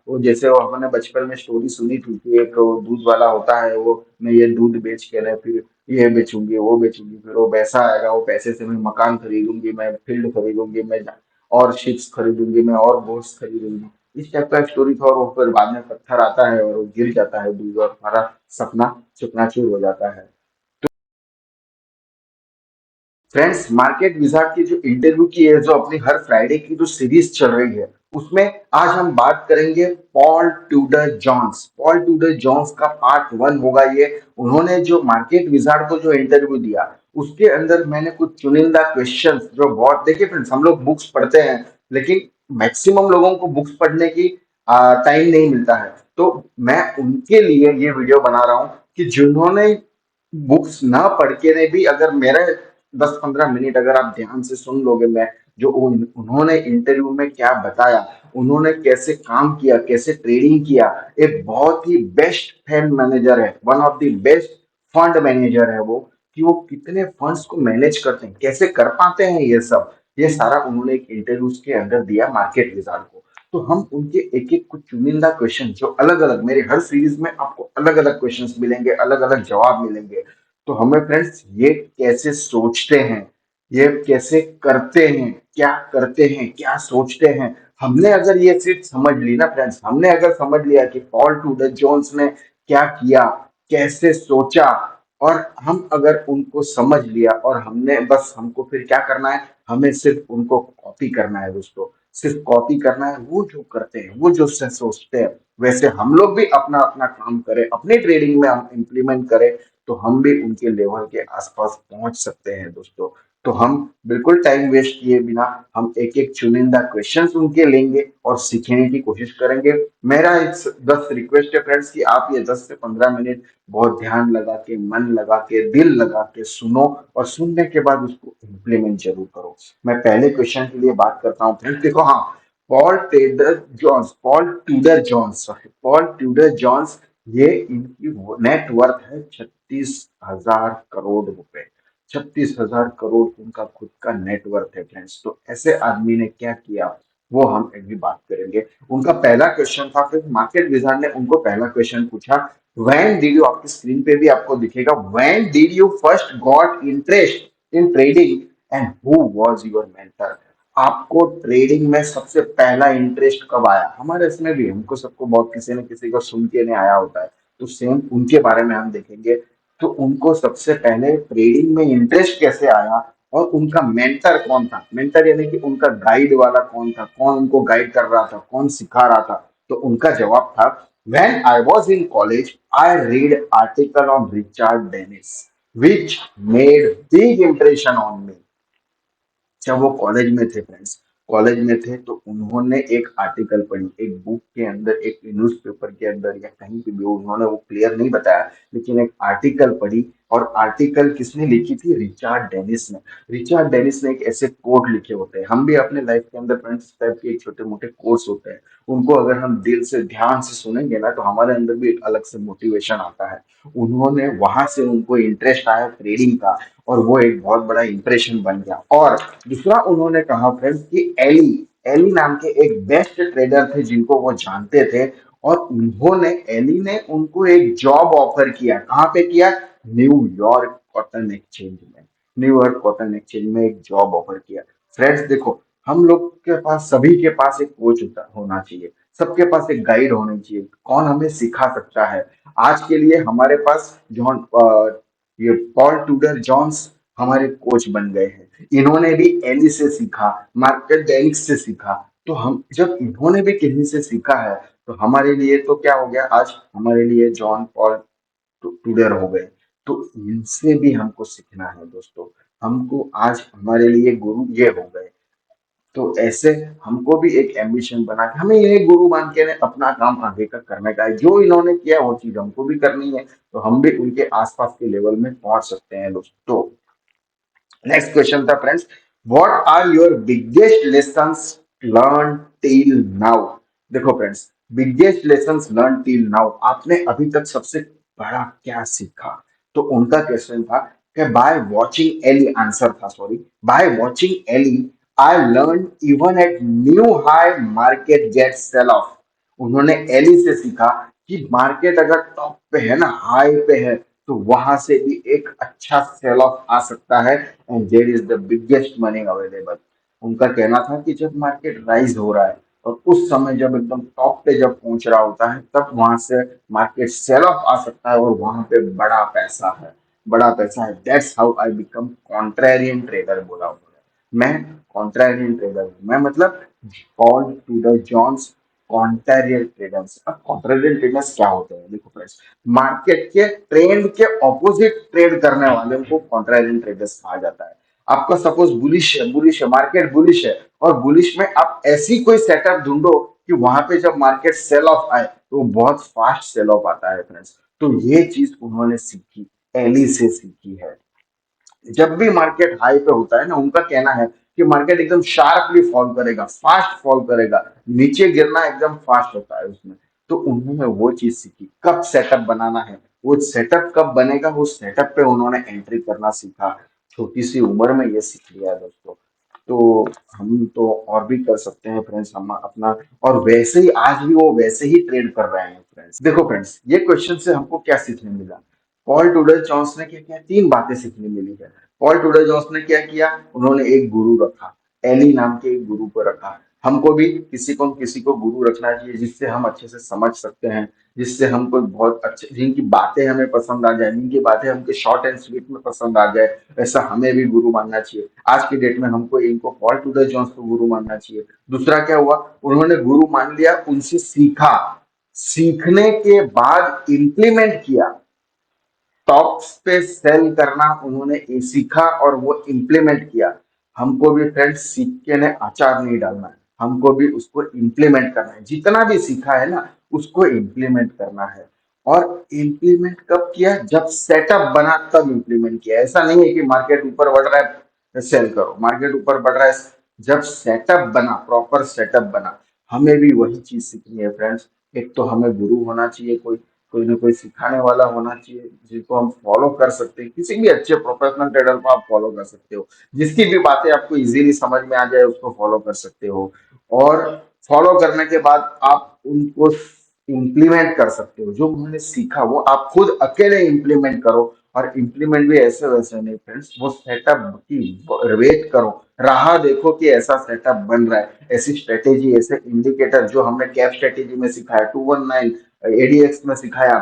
वो जैसे वो हमने बचपन में स्टोरी सुनी थी कि एक वो दूध वाला होता है, वो मैं ये दूध बेच के ना फिर ये बेचूंगी वो बेचूंगी, फिर वो पैसा आएगा, वो पैसे से मैं मकान खरीदूंगी, मैं फील्ड खरीदूंगी, मैं और शिप्स खरीदूंगी, मैं और बोट्स खरीदूंगी। इस टाइप का स्टोरी था, और वो फिर बाद में पत्थर आता है और वो गिर जाता है दूध, और हमारा सपना चकनाचूर हो जाता है। फ्रेंड्स, मार्केट विजार्ड की जो इंटरव्यू की है, जो अपनी हर फ्राइडे की जो सीरीज चल रही है, उसमें आज हम बात करेंगे Paul Tudor Jones. Paul Tudor Jones का पार्ट वन होगा ये। उन्होंने जो मार्केट विजार्ड को जो इंटरव्यू दिया, उसके अंदर मैंने कुछ चुनिंदा क्वेश्चंस जो बहुत, देखिए फ्रेंड्स, हम लोग बुक्स पढ़ते हैं, लेकिन मैक्सिमम लोगों को बुक्स पढ़ने की टाइम नहीं मिलता है। तो मैं उनके लिए ये वीडियो बना रहा हूँ कि जिन्होंने बुक्स ना पढ़ के ने भी, अगर मेरे 10-15 मिनट अगर आप ध्यान से सुन लोगे, मैं जो उन्होंने इंटरव्यू में क्या बताया, उन्होंने कैसे काम किया, कैसे ट्रेडिंग किया। एक बहुत ही बेस्ट फंड मैनेजर है, one of the best fund manager है वो, कि वो कितने फंड्स को मैनेज करते हैं, कैसे कर पाते हैं ये सब, ये सारा उन्होंने एक इंटरव्यू के अंदर दिया मार्केट विजार्ड को। तो हम उनके एक एक कुछ चुनिंदा क्वेश्चन, जो अलग अलग, मेरे हर सीरीज में आपको अलग अलग क्वेश्चंस मिलेंगे, अलग अलग जवाब मिलेंगे। तो हमें फ्रेंड्स, ये कैसे सोचते हैं, ये कैसे करते हैं, क्या करते हैं, क्या सोचते हैं, हमने अगर ये चीज समझ ली ना फ्रेंड्स, हमने अगर समझ लिया कि पॉल टूडर जोन्स ने क्या किया, कैसे सोचा, और हम अगर उनको समझ लिया, और हमने बस, हमको फिर क्या करना है, हमें सिर्फ उनको कॉपी करना है दोस्तों। सिर्फ कॉपी करना है, वो जो करते हैं, वो जो सोचते हैं, वैसे हम लोग भी अपना अपना काम करें, अपने ट्रेडिंग में हम इम्प्लीमेंट करें, तो हम भी उनके लेवल के आसपास पहुंच सकते हैं दोस्तों। तो हम बिल्कुल टाइम वेस्ट किए बिना हम एक एक चुनिंदा क्वेश्चंस उनके लेंगे और सीखने की कोशिश करेंगे। मेरा इस 10 रिक्वेस्ट है फ्रेंड्स कि आप ये 10 से 15 मिनट बहुत ध्यान लगा के, मन लगा के, दिल लगा के सुनो, और सुनने के बाद उसको इम्प्लीमेंट जरूर करो। मैं पहले क्वेश्चन के लिए बात करता हूँ फ्रेंड्स, देखो, हाँ, पॉल ट्यूडर जॉन्स, ये इनकी नेट वर्थ है 36,000 करोड़ रुपए। 36,000 करोड़ उनका खुद का नेटवर्थ है फ्रेंड्स। तो ऐसे आदमी ने क्या किया, वो हम अभी बात करेंगे। उनका पहला क्वेश्चन था, फिर मार्केट विजार्ड ने उनको पहला क्वेश्चन पूछा, व्हेन डिड यू, आपकी स्क्रीन पे भी आपको दिखेगा, when did you first got interest in trading and who was your mentor. आपको ट्रेडिंग में सबसे पहला इंटरेस्ट कब आया? हमारे इसमें भी हमको सबको बहुत किसी न किसी को सुन के नहीं आया होता है, तो सेम उनके बारे में हम देखेंगे। तो उनको सबसे पहले ट्रेडिंग में इंटरेस्ट कैसे आया, और उनका मेंटर कौन था? मेंटर यानी कि उनका गाइड वाला कौन था, कौन उनको गाइड कर रहा था, कौन सिखा रहा था? तो उनका जवाब था, when I was in college I read article on Richard Dennis which made big impression on me। जब वो कॉलेज में थे फ्रेंड्स, कॉलेज में थे, तो उन्होंने एक आर्टिकल पढ़ी, एक बुक के अंदर, एक न्यूज़पेपर के अंदर, या कहीं पे भी, उन्होंने वो क्लियर नहीं बताया, लेकिन एक आर्टिकल पढ़ी। और आर्टिकल किसने लिखी थी? रिचर्ड डेनिस ने। रिचर्ड डेनिस ने एक ऐसे कोट लिखे होते हैं, हम भी अपने लाइफ के अंदर फ्रेंड्स टाइप के एक छोटे मोटे कोर्स होते हैं, उनको अगर हम दिल से ध्यान से सुनेंगे ना, तो हमारे अंदर भी एक अलग से मोटिवेशन आता है। उन्होंने वहां से, उनको इंटरेस्ट आया ट्रेडिंग का, और वो एक बहुत बड़ा इंप्रेशन बन गया। और दूसरा उन्होंने कहा फ्रेंड्स कि एली, एली नाम के एक बेस्ट ट्रेडर थे जिनको वो जानते थे, और उन्होंने, एली ने उनको एक जॉब ऑफर किया। कहाँ पे किया? न्यूयॉर्क कॉटन एक्सचेंज में। न्यूयॉर्क कॉटन एक्सचेंज में एक जॉब ऑफर किया। फ्रेंड्स देखो, हम लोग के पास, सभी के पास एक कोच होना चाहिए, सबके पास एक गाइड होना चाहिए, कौन हमें सिखा सकता है। आज के लिए हमारे पास जॉन, ये पॉल ट्यूडर जॉन्स हमारे कोच बन गए हैं। इन्होंने भी एली से सीखा, मार्केट डेनिक्स से सीखा। तो हम, जब इन्होंने भी कहीं से सीखा है, तो हमारे लिए तो क्या हो गया, आज हमारे लिए जॉन पॉल टूडर हो गए। तो इनसे भी हमको सीखना है दोस्तों। हमको आज, हमारे लिए गुरु ये हो गए। तो ऐसे हमको भी एक एम्बिशन बना के, हमें ये गुरु मान के अपना काम आगे का करने का है। जो इन्होंने किया वो चीज हमको भी करनी है, तो हम भी उनके आसपास के लेवल में पहुंच सकते हैं दोस्तों। नेक्स्ट क्वेश्चन था friends, what are your biggest lessons learn till now. देखो friends, biggest lessons learn till now, आपने अभी तक सबसे बड़ा क्या सीखा? तो उनका क्वेश्चन था कि बाय वॉचिंग एली, आंसर था, sorry, by watching Eli I learn even at new high market get sell off. उन्होंने एली से सीखा कि मार्केट अगर टॉप पे है ना, हाई पे है, तो वहां से भी एक अच्छा सेल ऑफ आ सकता है, and there is the biggest money available. उनका कहना था कि जब मार्केट राइज हो रहा है और उस समय जब एकदम टॉप पे जब पहुंच रहा होता है, तब वहां से मार्केट सेल ऑफ आ सकता है और वहां पे बड़ा पैसा है, बड़ा पैसा है। That's how I become contrarian trader, बोला उन्होंने। मैं कॉन्ट्रेरियन ट्रेडर हूँ, मैं मतलब Paul Tudor Jones contrarian traders. अब कॉन्ट्रेरियन ट्रेडर्स क्या होते हैं? देखो फ्रेंड्स, मार्केट के ट्रेंड के ऑपोजिट ट्रेड करने वाले को कॉन्ट्रेरियन ट्रेडर्स कहा जाता है। आपका सपोज बुलिश है, मार्केट बुलिश है, और बुलिश में आप ऐसी कोई सेटअप ढूंढो कि वहां पे जब मार्केट सेल ऑफ आए तो बहुत फास्ट सेल ऑफ आता है फ्रेंड्स। तो ये चीज उन्होंने सीखी, एली से सीखी है। जब भी मार्केट हाई पे होता है ना, उनका कहना है कि मार्केट एकदम शार्पली फॉल करेगा, फास्ट फॉल करेगा, नीचे गिरना एकदम फास्ट होता है उसमें। तो उन्होंने वो चीज सीखी, कब सेटअप बनाना है, वो सेटअप कब बनेगा, वो सेटअप पे उन्होंने एंट्री करना सीखा। छोटी सी उम्र में ये सीख लिया है दोस्तों। तो हम तो और भी कर सकते हैं फ्रेंड्स, हम अपना, और वैसे ही आज भी वो वैसे ही ट्रेड कर रहे हैं फ्रेंड्स। देखो फ्रेंड्स, ये क्वेश्चन से हमको क्या सीखने मिला? पॉल टूडल जॉन्स ने क्या किया? तीन बातें सीखने मिली है। पॉल टूडल जॉन्स ने क्या किया? उन्होंने एक गुरु रखा, एली नाम के एक गुरु को रखा। हमको भी किसी को गुरु रखना चाहिए, जिससे हम अच्छे से समझ सकते हैं, जिससे हमको बहुत अच्छे, जिनकी बातें हमें पसंद आ जाए, जिनकी बातें हमको शॉर्ट एंड स्वीट में पसंद आ जाए, ऐसा हमें भी गुरु मानना चाहिए। आज की डेट में हमको इनको पॉल टूडल जॉन्स को गुरु मानना चाहिए। दूसरा क्या हुआ? उन्होंने गुरु मान लिया, उनसे सीखा, सीखने के बाद इम्प्लीमेंट किया, टॉप्स पे सेल करना उन्होंने सीखा और वो इम्प्लीमेंट किया। हमको भी फ्रेंड्स सीख के ने अचार नहीं डालना है, हमको भी उसको इम्प्लीमेंट करना है। जितना भी सीखा है ना, उसको इम्प्लीमेंट करना है। और इम्प्लीमेंट कब किया? जब सेटअप बना तब इम्प्लीमेंट किया। ऐसा नहीं है कि मार्केट ऊपर बढ़ रहा है सेल करो, मार्केट ऊपर बढ़ रहा है, जब सेटअप बना, प्रॉपर सेटअप बना। हमें भी वही चीज सीखनी है फ्रेंड्स। एक तो हमें गुरु होना चाहिए, कोई कोई ना कोई सिखाने वाला होना चाहिए, जिसको हम फॉलो कर सकते हैं। किसी भी अच्छे प्रोफेशनल ट्रेडर को आप फॉलो कर सकते हो, जिसकी भी बातें आपको इजीली समझ में आ जाए उसको फॉलो कर सकते हो। और फॉलो करने के बाद आप उनको इम्प्लीमेंट कर सकते हो। जो उन्होंने सीखा वो आप खुद अकेले इम्प्लीमेंट करो। और इम्प्लीमेंट भी ऐसे वैसे नहीं फ्रेंड्स, वो सेटअप की वेट करो, राह देखो कि ऐसा सेटअप बन रहा है, ऐसी स्ट्रेटेजी, ऐसे इंडिकेटर जो हमने कैप स्ट्रेटेजी में सिखाया, 219 एडीएक्स में सिखाया,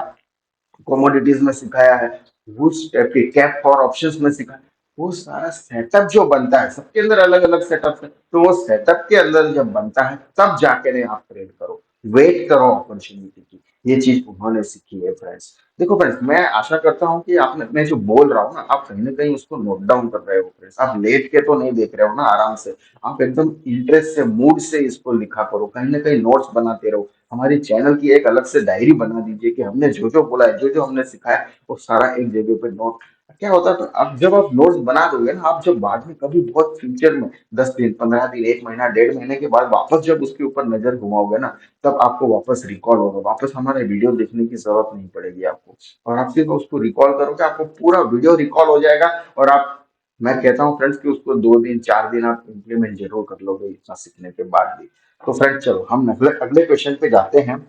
कमोडिटीज में सिखाया है, उस टाइप के कैप फॉर ऑप्शंस में सिखाया। वो सारा सेटअप जो बनता है, सबके अंदर अलग अलग सेटअप है, तो वो सेटअप के अंदर जब बनता है तब जाके नहीं आप ट्रेड करो, वेट करो अपॉर्चुनिटी की। ये चीज उन्होंने सीखी है फ्रेंड्स। देखो फ्रेंड्स, मैं आशा करता हूँ कि आपने, मैं जो बोल रहा हूँ ना, आप कहीं ना कहीं उसको नोट डाउन कर रहे हो फ्रेंड्स। आप लेट के तो नहीं देख रहे हो ना, आराम से आप एकदम इंटरेस्ट से, मूड से इसको लिखा करो, कहीं ना कहीं नोट्स बनाते रहो। हमारी चैनल की एक अलग से डायरी बना दीजिए कि हमने जो जो बोला है, जो जो हमने सिखाया है, वो सारा एक जगह पे नोट। क्या होता है, तो अब जब आप नोट्स बना दोगे ना, आप जब बाद में कभी बहुत फ्यूचर में 10 दिन, 15 दिन, एक महीना, 1.5 महीने के बाद वापस जब उसके ऊपर नजर घुमाओगे ना, तब आपको वापस रिकॉल होगा, वापस हमारे वीडियो देखने की जरूरत नहीं पड़ेगी आपको। और आप सिर्फ उसको रिकॉल करोगे, आपको पूरा वीडियो रिकॉल हो जाएगा। और आप, मैं कहता हूँ फ्रेंड्स कि उसको 2 दिन, 4 दिन आप इम्प्लीमेंट जरूर कर लोगे इतना सीखने के बाद भी। तो फ्रेंड चलो हम अगले अगले क्वेश्चन पे जाते हैं।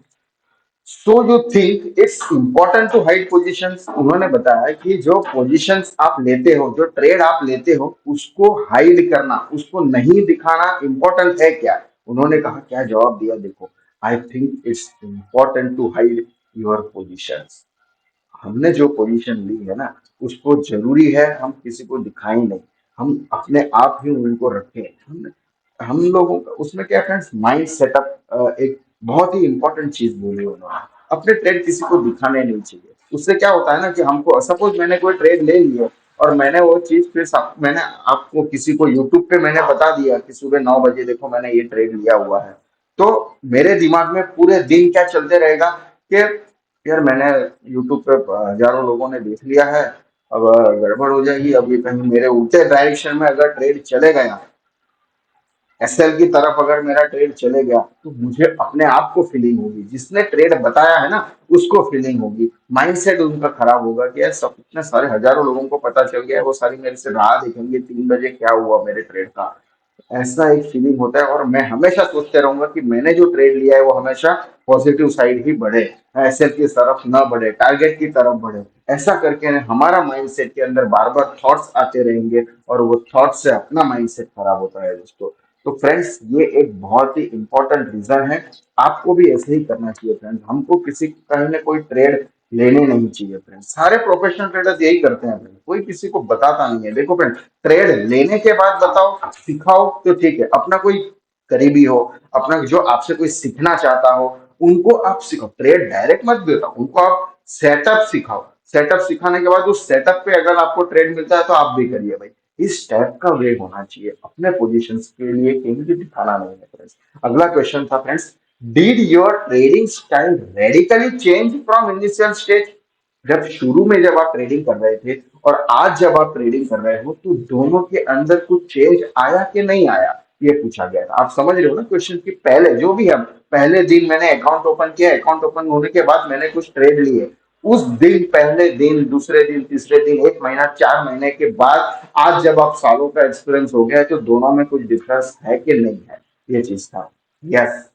So you think it's important to hide positions? उन्होंने बताया कि जो पोजीशंस आप लेते हो, जो ट्रेड आप लेते हो, उसको हाइड करना, उसको नहीं दिखाना इंपॉर्टेंट है क्या? उन्होंने कहा, क्या जवाब दिया देखो, I think it's important to hide your positions. हमने जो पोजीशन ली है ना, उसको जरूरी है हम किसी को दिखाएं नहीं, हम अपने आप ही उनको रखें। हम लोगों का उसमें क्या फ्रेंड्स, माइंड सेटअप एक बहुत ही इंपॉर्टेंट चीज बोली उन्होंने। अपने ट्रेड किसी को दिखाने नहीं चाहिए। उससे क्या होता है ना कि हमको सपोज मैंने कोई ट्रेड ले ली है, और मैंने वो चीज फिर मैंने आपको किसी को यूट्यूब पे मैंने बता दिया कि सुबह 9 बजे देखो मैंने ये ट्रेड लिया हुआ है, तो मेरे दिमाग में पूरे दिन क्या चलते रहेगा कि यार मैंने यूट्यूब पे हजारों लोगों ने देख लिया है, अब गड़बड़ हो जाएगी। अब ये कहीं मेरे उल्टे डायरेक्शन में अगर ट्रेड चले गया, एसएल की तरफ अगर मेरा ट्रेड चले गया, तो मुझे अपने आप को फीलिंग होगी, जिसने ट्रेड बताया है ना उसको फीलिंग होगी, माइंडसेट उनका खराब होगा कि यार सब, इतने सारे हजारों लोगों को पता चल गया है, वो सारी मेरे से राह देखेंगे 3 बजे क्या हुआ मेरे ट्रेड का। ऐसा एक फीलिंग होता है, और मैं हमेशा सोचते रहूंगा कि मैंने जो ट्रेड लिया है वो हमेशा पॉजिटिव साइड ही बढ़े, एसेट की तरफ ना बढ़े, टारगेट की तरफ बढ़े। ऐसा करके हमारा माइंडसेट के अंदर बार बार थॉट्स आते रहेंगे, और वो थॉट से अपना माइंडसेट खराब होता है दोस्तों। तो फ्रेंड्स, ये एक बहुत ही इंपॉर्टेंट रीजन है। आपको भी ऐसे ही करना चाहिए फ्रेंड्स। हमको किसी कहीं ना कोई ट्रेड लेने नहीं चाहिए फ्रेंड्स। सारे प्रोफेशनल ट्रेडर्स यही करते हैं फ्रेंड्स, कोई किसी को बताता नहीं है। देखो फ्रेंड्स, ट्रेड लेने के बाद बताओ, सिखाओ तो ठीक है, अपना कोई करीबी हो, अपना जो आपसे कोई सीखना चाहता हो, उनको आप सिखाओ। ट्रेड डायरेक्ट मत देता, उनको आप सेटअप सिखाओ। सेटअप सिखाने के बाद उस सेटअप पे अगर आपको ट्रेड मिलता है तो आप भी करिए भाई। इस टाइप का वे होना चाहिए, अपने पोजीशंस के लिए कहीं भी दिखाना नहीं है फ्रेंड्स। अगला क्वेश्चन था friends, did your trading style radically change from initial stage? जब शुरू में जब आप ट्रेडिंग कर रहे थे और आज जब आप ट्रेडिंग कर रहे हो, तो दोनों के अंदर कुछ चेंज आया कि नहीं आया, ये पूछा गया था। आप समझ रहे हो ना क्वेश्चन की? पहले जो भी है, पहले दिन मैंने अकाउंट ओपन किया, अकाउंट ओपन होने के बाद मैंने कुछ ट्रेड लिए, उस दिन, पहले दिन, दूसरे दिन, तीसरे दिन, एक महीना, 4 महीने के बाद, आज जब आप सालों का एक्सपीरियंस हो गया है, तो दोनों में कुछ डिफरेंस है कि नहीं है, ये चीज था। यस,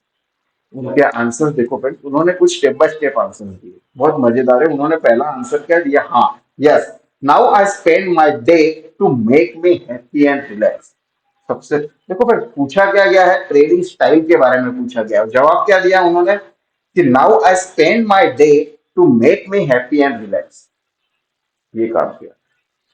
उनके आंसर देखो फ्रेंड्स, उन्होंने कुछ स्टेप बाय स्टेप आंसर दिए, बहुत मजेदार है। उन्होंने पहला आंसर क्या दिया? हाँ, yes, now I spend my day to make me happy and relax. सबसे देखो फ्रेंड्स, पूछा क्या गया है? ट्रेडिंग स्टाइल के बारे में पूछा गया है। जवाब क्या दिया उन्होंने? कि now I spend my day to make me happy and relax. ये काम किया।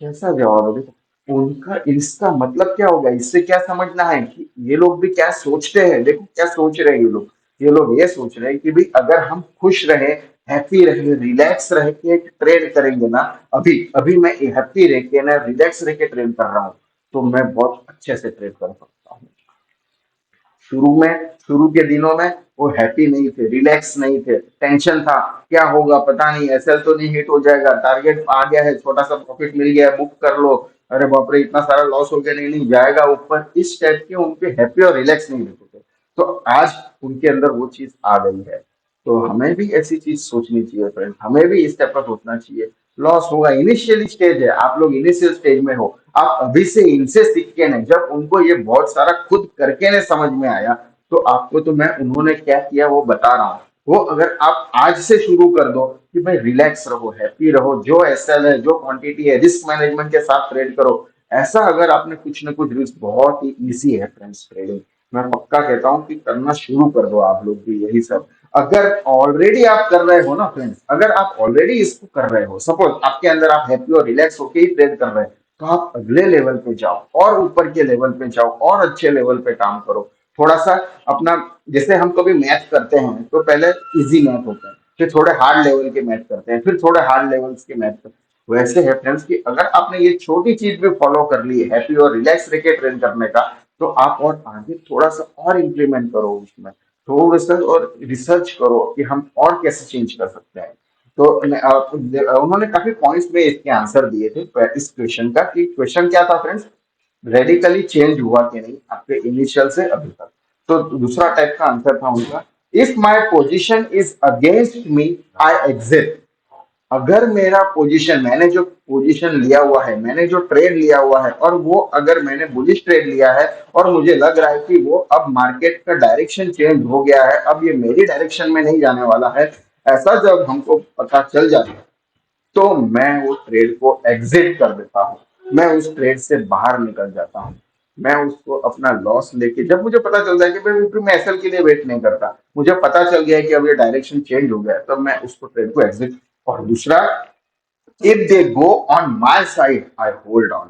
कैसा जवाब है देखो उनका। इसका मतलब क्या होगा, इससे क्या समझना है कि ये लोग भी क्या सोचते हैं। देखो क्या सोच रहे हैं ये लोग। ये लोग ये सोच रहे हैं कि भाई अगर हम खुश रहे, हैप्पी रहे, रिलैक्स रह के ट्रेड करेंगे ना, अभी अभी मैं हैप्पी रह के ना, रिलैक्स रह के ट्रेड कर रहा हूँ, तो मैं बहुत अच्छे से ट्रेड कर सकता हूँ। शुरू के दिनों में वो हैप्पी नहीं थे, रिलैक्स नहीं थे, टेंशन था, क्या होगा पता नहीं, एसएल तो नहीं हिट हो जाएगा, टारगेट आ गया है, छोटा सा प्रॉफिट मिल गया है, बुक कर लो, अरे बाप रे इतना सारा लॉस हो गया, नहीं नहीं जाएगा ऊपर। इस टाइप के उनके हैप्पी और रिलैक्स नहीं रहते थे। तो आज उनके अंदर वो चीज आ गई है। तो हमें भी ऐसी चीज सोचनी चाहिए फ्रेंड, हमें भी इस टाइप का सोचना चाहिए। लॉस होगा, इनिशियली स्टेज है, आप लोग इनिशियल स्टेज में हो, आप अभी से इनसे सीख के नहीं, जब उनको ये बहुत सारा खुद करके ने समझ में आया, तो आपको तो मैं उन्होंने क्या किया वो बता रहा हूँ। वो अगर आप आज से शुरू कर दो कि भाई रिलैक्स रहो, हैप्पी रहो, जो एसएल है, जो क्वांटिटी है, रिस्क मैनेजमेंट के साथ ट्रेड करो, ऐसा अगर आपने कुछ ना कुछ रिस्क, बहुत ही इजी है फ्रेंड्स ट्रेडिंग। मैं पक्का कहता हूँ कि करना शुरू कर दो आप लोग भी यही सब। अगर ऑलरेडी आप कर रहे हो ना फ्रेंड्स, अगर आप ऑलरेडी इसको कर रहे हो, सपोज आपके अंदर आप हैप्पी और रिलैक्स होके ही ट्रेड कर रहे हैं, तो आप अगले लेवल पे जाओ, और ऊपर के लेवल पे जाओ, और अच्छे लेवल पे काम करो। थोड़ा सा अपना, जैसे हम कभी मैथ करते हैं तो पहले इजी मैथ होता है, फिर थोड़े हार्ड लेवल के मैथ करते हैं, फिर थोड़े हार्ड लेवल्स के मैथ करते हैं। वैसे है फ्रेंड्स कि अगर आपने ये छोटी चीज भी फॉलो कर ली है, हैप्पी और रिलैक्स रह के ट्रेन करने का, तो आप और आगे थोड़ा सा और इंप्लीमेंट करो उसमें, थोड़ा सा और रिसर्च करो कि हम और कैसे चेंज कर सकते हैं। तो उन्होंने काफी पॉइंट्स में इसके आंसर दिए थे इस क्वेश्चन का, कि क्वेश्चन क्या था फ्रेंड्स, रेडिकली चेंज हुआ कि नहीं आपके इनिशियल से अभी तक। तो दूसरा टाइप का आंसर था उनका, if my position is against me, I exit. अगर मेरा पोजीशन, मैंने जो पोजीशन लिया हुआ है, मैंने जो ट्रेड लिया हुआ है, और वो अगर मैंने बुलिश ट्रेड लिया है, और मुझे लग रहा है कि वो अब मार्केट का डायरेक्शन चेंज हो गया है, अब ये मेरी डायरेक्शन में नहीं जाने वाला है, ऐसा जब हमको पता चल जाता है, तो मैं वो ट्रेड को एग्जिट कर देता हूँ। मैं उस ट्रेड से बाहर निकल जाता हूँ। मैं उसको अपना लॉस लेके, जब मुझे पता चल जाए कि भाई फिर मैं एसएल के लिए वेट नहीं करता, मुझे पता चल गया है कि अब ये डायरेक्शन चेंज हो गया है, तब मैं उसको ट्रेड को एग्जिट। और दूसरा, if they go on my side, I hold on.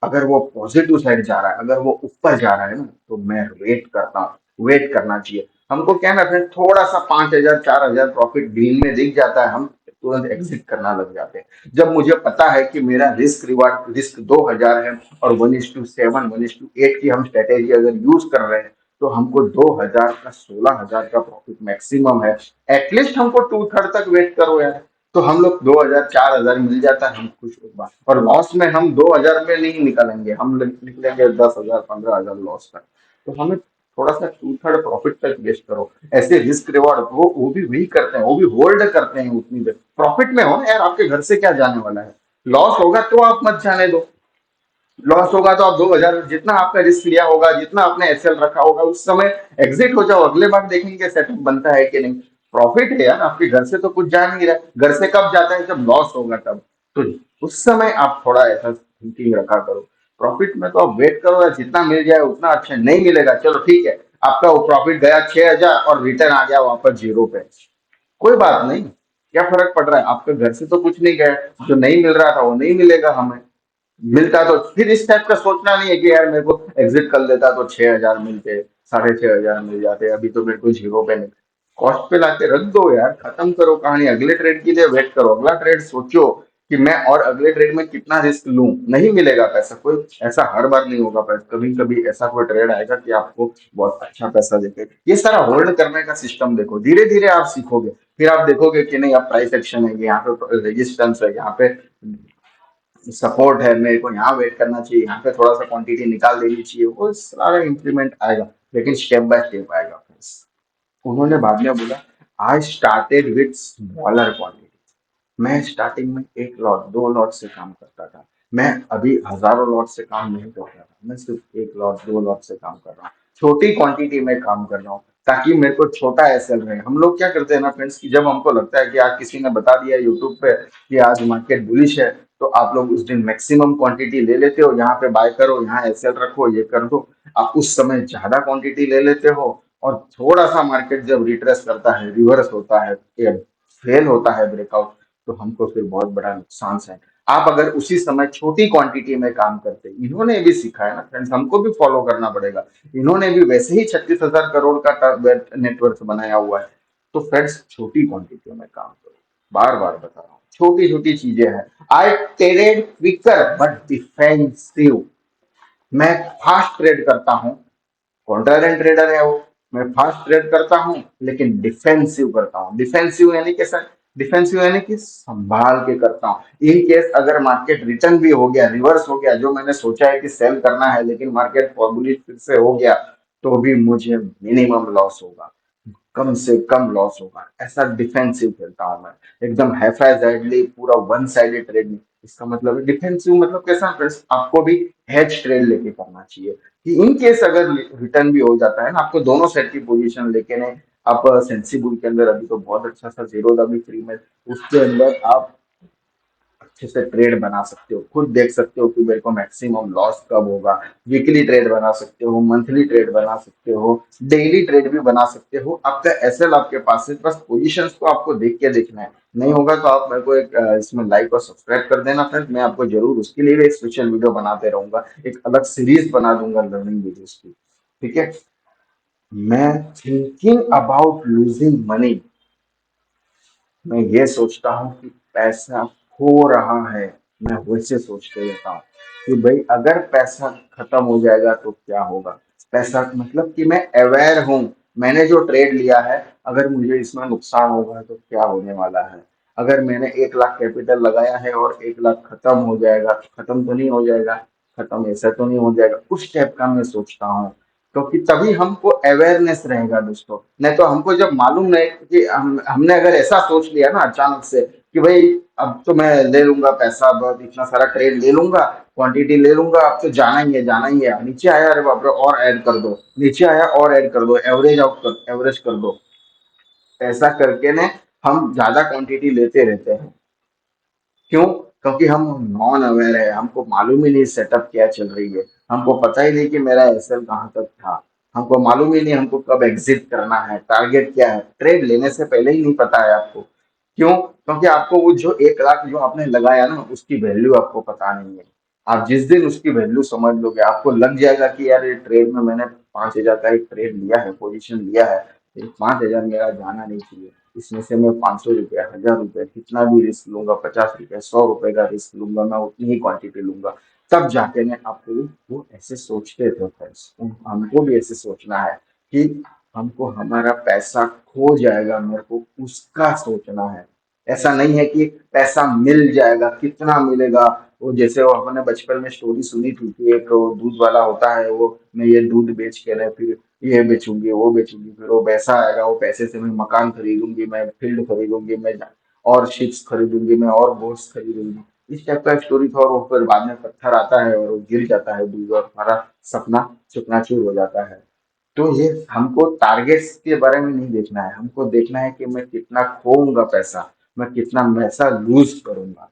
अगर वो पॉजिटिव साइड जा रहा है, अगर वो ऊपर जा रहा है ना, तो मैं वेट करता हूँ। वेट करना चाहिए हमको। क्या ना फ्रेंड, थोड़ा सा 5,000 4,000 प्रॉफिट ग्रीन में दिख जाता है, हम तुरंत एग्जिट करना लग जाते हैं। जब मुझे पता है कि मेरा रिस्क रिवार्ड, रिस्क 2,000 है, और 1:7 1:8 की हम स्ट्रेटेजी अगर यूज कर रहे हैं, तो हमको 2,000 का 16,000 का प्रॉफिट मैक्सिमम है। एटलीस्ट हमको 2/3 तक वेट करो यार। तो हम लोग 2,000 4,000 मिल जाता है, हम खुश हो बात। और लॉस में हम 2,000 में नहीं निकलेंगे, हम निकलेंगे 10,000 15,000 लॉस तक। तो हमें थोड़ा सा 2/3 प्रॉफिट तक वेस्ट करो। ऐसे रिस्क रिवॉर्ड वो भी वही करते हैं, वो भी होल्ड करते हैं उतनी देर। प्रॉफिट में हो ना यार, आपके घर से क्या जाने वाला है? लॉस होगा तो आप मत जाने दो। लॉस होगा तो आप 2,000 जितना आपका रिस्क लिया होगा, जितना आपने एसएल रखा होगा, उस समय एग्जिट हो जाओ, अगले बार देखेंगे सेटअप बनता है कि नहीं। प्रॉफिट है यार, आपके घर से तो कुछ जा नहीं रहा, घर से कब जाता है जब लॉस होगा तब। तो उस समय आप थोड़ा ऐसा थिंकिंग रखा करो। प्रॉफिट में तो आप वेट करो यार, जितना मिल जाए उतना अच्छा, नहीं मिलेगा चलो ठीक है, आपका वो प्रॉफिट गया 6,000 और रिटर्न आ गया वापस 0 पे, कोई बात नहीं, क्या फर्क पड़ रहा है, आपके घर से तो कुछ नहीं गया। जो नहीं मिल रहा था वो नहीं मिलेगा हमें, मिलता तो फिर इस टाइप का सोचना नहीं है कि यार मेरे को एग्जिट कर लेता तो 6,000 मिलते, 6,500 मिल जाते, अभी तो मेरे को 0 पे नहीं। कॉस्ट पे लाके रख दो यार, खत्म करो कहानी, अगले ट्रेड के लिए वेट करो, अगला ट्रेड सोचो कि मैं और अगले ट्रेड में कितना रिस्क लूं। नहीं मिलेगा पैसा, कोई ऐसा हर बार नहीं होगा पैसा, कभी कभी ऐसा कोई ट्रेड आएगा कि आपको बहुत अच्छा पैसा देते। ये सारा होल्ड करने का सिस्टम देखो, धीरे धीरे आप सीखोगे, फिर आप देखोगे कि नहीं, अब प्राइस एक्शन है, यहाँ पे रेजिस्टेंस है, यहाँ पे सपोर्ट है, मेरे को यहाँ वेट करना चाहिए, यहाँ पे थोड़ा सा क्वांटिटी निकाल देनी चाहिए, वो सारा इंप्लीमेंट आएगा, लेकिन स्टेप बाय स्टेप आएगा फ्रेंड्स। उन्होंने बाद में बोला, I started with smaller quantity. मैं स्टार्टिंग में 1 लॉट 2 लॉट से काम करता था, मैं अभी हजारों लॉट से काम नहीं कर रहा था, मैं सिर्फ 1 लॉट 2 लॉट से काम कर रहा हूँ, छोटी क्वांटिटी में काम कर रहा हूँ, ताकि मेरे को छोटा एसएल रहे। हम लोग क्या करते हैं ना फ्रेंड्स, कि जब हमको लगता है कि आज किसी ने बता दिया यूट्यूब पे कि आज मार्केट बुलिश है, तो आप लोग उस दिन मैक्सिमम क्वांटिटी ले लेते हो, यहाँ पे बाय करो, यहाँ एसएल रखो, ये कर दो। आप उस समय ज्यादा क्वांटिटी ले लेते हो, और थोड़ा सा मार्केट जब रिट्रेस करता है, रिवर्स होता है, फेल होता है ब्रेकआउट, तो हमको फिर बहुत बड़ा नुकसान है। आप अगर उसी समय छोटी क्वांटिटी में काम करते, इन्होंने भी सिखाया ना फ्रेंड्स, हमको भी फॉलो करना पड़ेगा। इन्होंने भी वैसे ही 36,000 करोड़ का नेटवर्क बनाया हुआ है। तो फ्रेंड्स छोटी क्वांटिटी में काम करो, बार बार बता रहा हूँ, छोटी छोटी चीजें हैं। आई ट्रेड क्विकर बट डिफेंसिव। मैं फास्ट ट्रेड करता हूँ, कॉन्ट्राडेंट ट्रेडर है वो, मैं फास्ट ट्रेड करता हूँ लेकिन डिफेंसिव करता हूँ। डिफेंसिव यानी कैसा, डिफेंसिव यानी कि संभाल के करता हूँ, इन केस अगर मार्केट रिटर्न भी हो गया, रिवर्स हो गया, जो मैंने सोचा है कि सेल करना है लेकिन मार्केट फॉर्मूली फिर से हो गया, तो भी मुझे मिनिमम लॉस होगा, कम से कम लॉस होगा। ऐसा डिफेंसिव खेलता हूं मैं, एकदम हैफेजर्डली पूरा वन साइडेड ट्रेड नहीं। इसका मतलब है डिफेंसिव मतलब कैसा फ्रेंड्स, आपको भी हेज ट्रेड लेके करना चाहिए, कि इन केस अगर रिटर्न भी हो जाता है ना, आपको दोनों सेट की पोजीशन लेके ने, आप सेंसिबल के अंदर अभी तो बहुत अच्छा सा जीरो दा भी फ्री में, उसके अंदर आप अच्छे से ट्रेड बना सकते हो, खुद देख सकते हो कि मेरे को मैक्सिमम लॉस कब होगा। वीकली ट्रेड बना सकते हो, मंथली ट्रेड बना सकते हो, डेली ट्रेड भी बना सकते हो, आपका एसएल आपके पास है, बस पोजीशंस को आपको देख के देखना है। नहीं होगा तो आप मेरे को एक इसमें लाइक और सब्सक्राइब कर देना फ्रेंड, मैं आपको जरूर उसके लिए भी एक स्पेशल वीडियो बनाते रहूंगा, एक अलग सीरीज बना दूंगा लर्निंग वीडियोस की। ठीक है। मैं थिंकिंग अबाउट लूजिंग मनी, मैं ये सोचता हूँ कि पैसा खो रहा है, मैं वैसे सोचते रहता हूँ कि भाई अगर पैसा खत्म हो जाएगा तो क्या होगा। पैसा मतलब कि मैं अवेयर हूँ, मैंने जो ट्रेड लिया है, अगर मुझे इसमें नुकसान होगा तो क्या होने वाला है। अगर मैंने 1 लाख कैपिटल लगाया है और 1 लाख खत्म हो जाएगा, खत्म तो नहीं हो जाएगा, खत्म ऐसा तो नहीं हो जाएगा, उस टाइप का मैं सोचता हूँ। क्योंकि तभी हमको अवेयरनेस रहेगा दोस्तों, नहीं तो हमको जब मालूम नहीं कि हमने अगर ऐसा सोच लिया ना अचानक से कि भाई अब तो मैं ले लूंगा पैसा, बहुत इतना सारा ट्रेड ले लूंगा, क्वांटिटी ले लूंगा, अब तो जाना ही है, जाना ही है, नीचे आया अरे बाप रे और ऐड कर दो, नीचे आया और ऐड कर दो, एवरेज आउट कर, एवरेज कर दो, ऐसा करके ने हम ज्यादा क्वांटिटी लेते रहते हैं। क्यों? क्योंकि हम नॉन अवेयर है, हमको मालूम ही नहीं सेटअप क्या चल रही है, हमको पता ही नहीं कि मेरा एसएल कहाँ तक था, हमको मालूम ही नहीं हमको कब एग्जिट करना है, टारगेट क्या है, ट्रेड लेने से पहले ही नहीं पता है आपको। क्यों? क्योंकि आपको वो जो 1 लाख जो आपने लगाया ना, उसकी वैल्यू आपको पता नहीं है। आप जिस दिन उसकी वैल्यू समझ लोगे, आपको लग जाएगा कि यार ये ट्रेड में मैंने 5,000 का एक ट्रेड लिया है, पोजीशन लिया है, 5,000 मेरा जाना नहीं चाहिए, इसमें से मैं 500 रुपया, 1,000 रुपये कितना भी रिस्क लूंगा, 50 रुपया, 100 रुपए का रिस्क लूंगा, मैं उतनी ही क्वांटिटी लूंगा। तब जाके मैं आपको, वो ऐसे सोचते थे फ्रेंड्स, हमको भी ऐसे सोचना है कि हमको हमारा पैसा खो जाएगा, मेरे को उसका सोचना है। ऐसा नहीं है कि पैसा मिल जाएगा, कितना मिलेगा। वो जैसे वो अपने बचपन में स्टोरी सुनी थी कि एक वो दूध वाला होता है, वो मैं ये दूध बेच के ना फिर ये बेचूंगी वो बेचूंगी, फिर वो पैसा आएगा, वो पैसे से मैं मकान खरीदूंगी, मैं फील्ड खरीदूंगी, मैं और शिप्स खरीदूंगी, मैं और बोट्स खरीदूंगी। इस टाइप का स्टोरी था, और वो फिर बाद में पत्थर आता है और वो गिर जाता है दूर और हमारा सपना चकनाचूर हो जाता है। तो ये हमको टारगेट्स के बारे में नहीं देखना है, हमको देखना है कि मैं कितना खोऊंगा पैसा, मैं कितना पैसा लूज करूंगा।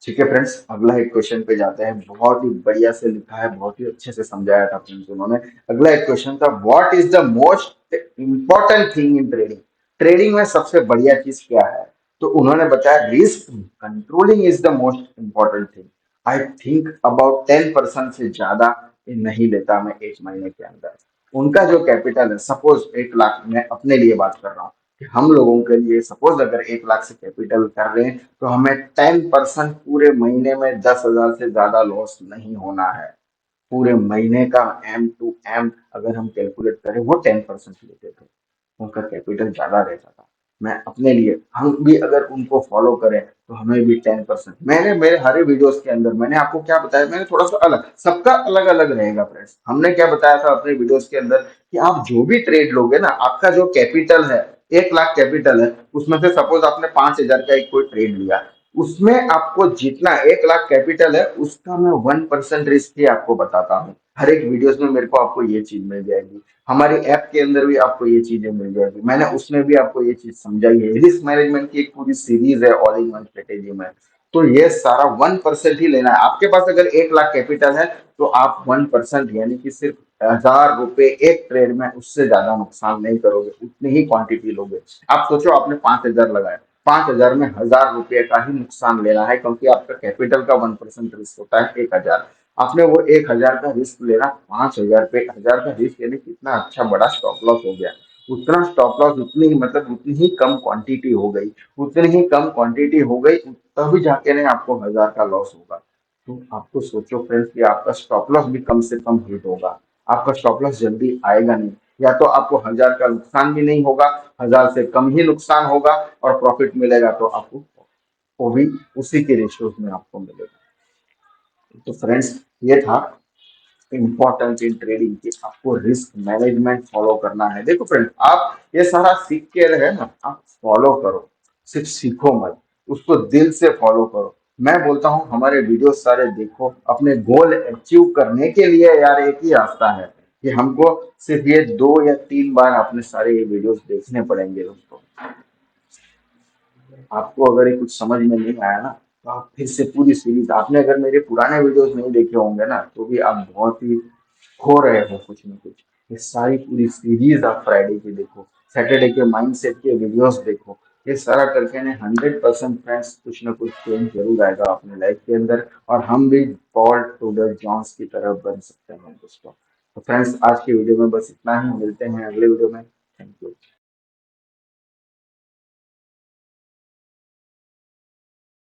ठीक है फ्रेंड्स, अगला एक क्वेश्चन पे जाते हैं। बहुत ही बढ़िया से लिखा है, बहुत ही अच्छे से समझाया था फ्रेंड्स उन्होंने। अगला एक क्वेश्चन था, what is the most important thing in trading? Trading में सबसे बढ़िया चीज क्या है? तो उन्होंने बताया, risk controlling is the most important thing. I think about 10% से ज्यादा ये नहीं लेता मैं एक महीने के अंदर। उनका जो कैपिटल है, सपोज 1 लाख, मैं अपने लिए बात कर रहा हूँ कि हम लोगों के लिए सपोज अगर 1 लाख से कैपिटल कर रहे हैं, तो हमें 10% पूरे महीने में 10,000 से ज्यादा लॉस नहीं होना है। पूरे महीने का M to M अगर हम कैलकुलेट करें, वो 10% लेते थे। उनका कैपिटल ज्यादा रहता था। मैं अपने लिए, हम भी अगर उनको फॉलो करें तो हमें भी 10%। मैंने मेरे हरे वीडियोस के अंदर मैंने आपको क्या बताया, मैंने थोड़ा सा अलग, सबका अलग अलग रहेगा फ्रेंड्स। हमने क्या बताया था अपने वीडियोस के अंदर कि आप जो भी ट्रेड लोगे ना, आपका जो कैपिटल है, 1 लाख कैपिटल है, उसमें से सपोज आपने 5,000 का एक कोई ट्रेड लिया, उसमें आपको जितना 1 लाख कैपिटल है उसका मैं 1% रिस्क ही आपको बताता हूँ। हर एक वीडियोस में मेरे को आपको ये चीज मिल जाएगी, हमारी ऐप के अंदर भी आपको ये चीजें मिल जाएगी, मैंने उसमें भी आपको ये चीज समझाई है। रिस्क मैनेजमेंट की एक पूरी सीरीज है ऑल इन वन स्ट्रेटेजी में। तो ये सारा 1% ही लेना है। आपके पास अगर 1 लाख कैपिटल है, तो आप 1% यानी कि सिर्फ 1,000 रुपए एक ट्रेड में, उससे ज्यादा नुकसान नहीं करोगे, उतनी ही क्वांटिटी लोगे। आप सोचो, आपने 5,000 लगाया, 5,000 में 1,000 रुपए का ही नुकसान लेना है, क्योंकि आपका कैपिटल का 1% रिस्क होता है 1,000। आपने वो 1,000 का रिस्क लेना, 5,000 पे 1,000 का रिस्क, यानी कितना अच्छा बड़ा स्टॉप लॉस हो गया। उतना स्टॉप लॉस, उतनी ही मतलब उतनी ही कम क्वांटिटी हो गई, उतनी ही कम क्वांटिटी हो गई, तभी जाके नहीं आपको 1,000 का लॉस होगा। तो आपको सोचो फ्रेंड्स कि आपका स्टॉप लॉस भी कम से कम हिट होगा, आपका स्टॉप लॉस जल्दी आएगा नहीं। या तो आपको 1,000 का नुकसान भी नहीं होगा, 1,000 से कम ही नुकसान होगा, और प्रॉफिट मिलेगा तो आपको वो भी उसी के रेशियोज में आपको मिलेगा। तो फ्रेंड्स, ये था इम्पोर्टेंट इन ट्रेडिंग की, आपको रिस्क मैनेजमेंट फॉलो करना है। देखो फ्रेंड्स, आप ये सारा सीख के रहे ना, आप फॉलो करो, सिर्फ सीखो मत, उसको दिल से फॉलो करो। मैं बोलता हूँ हमारे वीडियो सारे देखो, अपने गोल अचीव करने के लिए यार एक ही रास्ता है कि हमको सिर्फ ये 2 या 3 बार अपने सारे ये वीडियोस देखने पड़ेंगे दोस्तों। आपको अगर ये कुछ समझ में नहीं आया ना, तो आप फिर से पूरी सीरीज, आपने अगर मेरे पुराने वीडियोस नहीं देखे होंगे ना, तो भी आप बहुत ही खो रहे हो कुछ ना कुछ। ये सारी पूरी सीरीज आप फ्राइडे की देखो, सैटरडे के माइंडसेट के वीडियोस देखो। ये सारा करके ने 100% फ्रेंड्स कुछ ना कुछ चेंज जरूर आएगा अपने लाइफ के अंदर, और हम भी पॉल टूडर जॉन्स की तरह बन सकते हैं दोस्तों। तो फ्रेंड्स, आज की वीडियो में बस इतना ही, मिलते हैं अगले वीडियो में। Thank you.